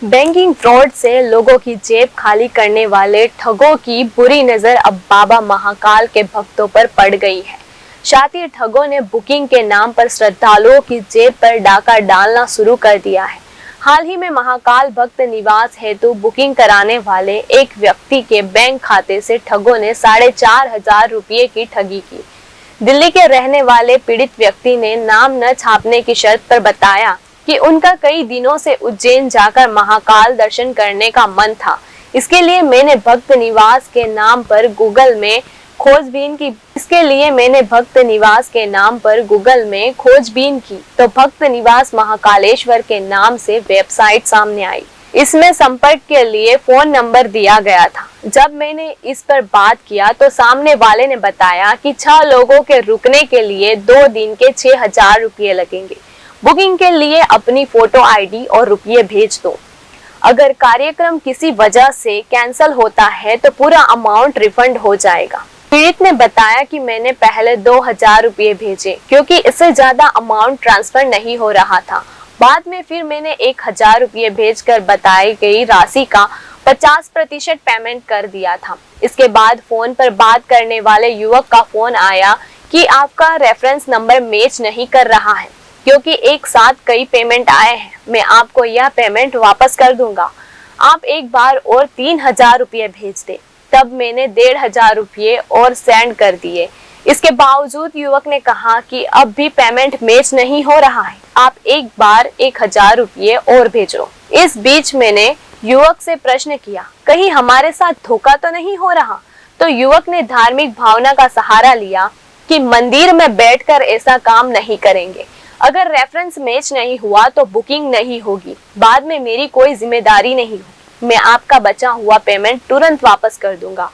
Banking fraud से लोगों की जेब खाली करने वाले ठगों की बुरी नजर अब बाबा महाकाल के भक्तों पर पड़ गई है। शातिर ठगों ने बुकिंग के नाम पर श्रद्धालुओं की जेब पर डाका डालना शुरू कर दिया है। हाल ही में महाकाल भक्त निवास हेतु बुकिंग कराने वाले एक व्यक्ति के बैंक खाते से ठगों ने 4,500 रुपये की ठगी की। दिल्ली के रहने वाले पीड़ित व्यक्ति ने नाम न छापने की शर्त पर बताया कि उनका कई दिनों से उज्जैन जाकर महाकाल दर्शन करने का मन था। इसके लिए मैंने भक्त निवास के नाम पर गूगल में खोजबीन की तो भक्त निवास महाकालेश्वर के नाम से वेबसाइट सामने आई। इसमें संपर्क के लिए फोन नंबर दिया गया था। जब मैंने इस पर बात किया तो सामने वाले ने बताया कि 6 लोगों के रुकने के लिए 2 दिन के 6,000 रुपये लगेंगे। बुकिंग के लिए अपनी फोटो आईडी और रुपये भेज दो। अगर कार्यक्रम किसी वजह से कैंसिल होता है तो पूरा अमाउंट रिफंड हो जाएगा। पीड़ित ने बताया कि मैंने पहले 2,000 रुपये भेजे क्योंकि इससे ज्यादा अमाउंट ट्रांसफर नहीं हो रहा था। बाद में फिर मैंने 1,000 रुपये भेजकर बताई गई राशि का 50% पेमेंट कर दिया था। इसके बाद फोन पर बात करने वाले युवक का फोन आया कि आपका रेफरेंस नंबर मैच नहीं कर रहा है क्योंकि एक साथ कई पेमेंट आए हैं। मैं आपको यह पेमेंट वापस कर दूंगा, आप एक बार और 3,000 रुपये भेज दे। तब मैंने 1,500 रुपये और सेंड कर दिए। इसके बावजूद युवक ने कहा कि अब भी पेमेंट मैच नहीं हो रहा है, आप एक बार 1,000 रुपये और भेजो। इस बीच मैंने युवक से प्रश्न किया, कहीं हमारे साथ धोखा तो नहीं हो रहा? तो युवक ने धार्मिक भावना का सहारा लिया कि मंदिर में बैठकर ऐसा काम नहीं करेंगे। अगर रेफरेंस मैच नहीं हुआ तो बुकिंग नहीं होगी, बाद में मेरी कोई जिम्मेदारी नहीं होगी, मैं आपका बचा हुआ पेमेंट तुरंत वापस कर दूंगा।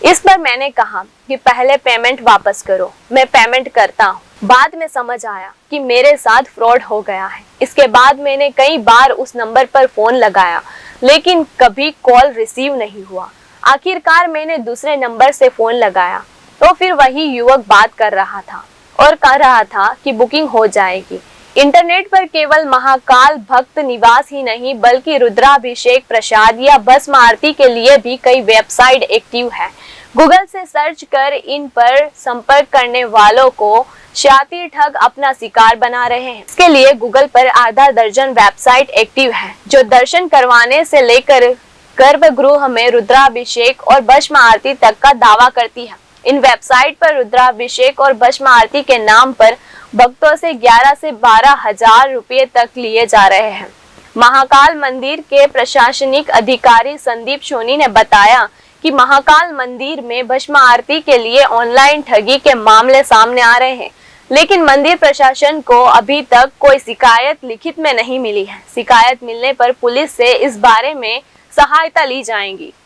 इस पर मैंने कहा कि पहले पेमेंट वापस करो, मैं पेमेंट करता हूँ। बाद में समझ आया कि मेरे साथ फ्रॉड हो गया है। इसके बाद मैंने कई बार उस नंबर पर फोन लगाया लेकिन कभी कॉल रिसीव नहीं हुआ। आखिरकार मैंने दूसरे नंबर से फोन लगाया तो फिर वही युवक बात कर रहा था और कह रहा था कि बुकिंग हो जाएगी। इंटरनेट पर केवल महाकाल भक्त निवास ही नहीं बल्कि रुद्राभिषेक, प्रसाद या भस्म आरती के लिए भी कई वेबसाइट एक्टिव है। गूगल से सर्च कर इन पर संपर्क करने वालों को शातिर ठग अपना शिकार बना रहे हैं। इसके लिए गूगल पर आधा दर्जन वेबसाइट एक्टिव है जो दर्शन करवाने से लेकर गर्भगृह में रुद्राभिषेक और भस्म आरती तक का दावा करती है। इन वेबसाइट पर रुद्राभिषेक और भस्म आरती के नाम पर भक्तों से 11 से 12,000 रुपये तक लिए जा रहे हैं। महाकाल मंदिर के प्रशासनिक अधिकारी संदीप सोनी ने बताया कि महाकाल मंदिर में भस्म आरती के लिए ऑनलाइन ठगी के मामले सामने आ रहे हैं, लेकिन मंदिर प्रशासन को अभी तक कोई शिकायत लिखित में नहीं मिली है। शिकायत मिलने पर पुलिस से इस बारे में सहायता ली जाएगी।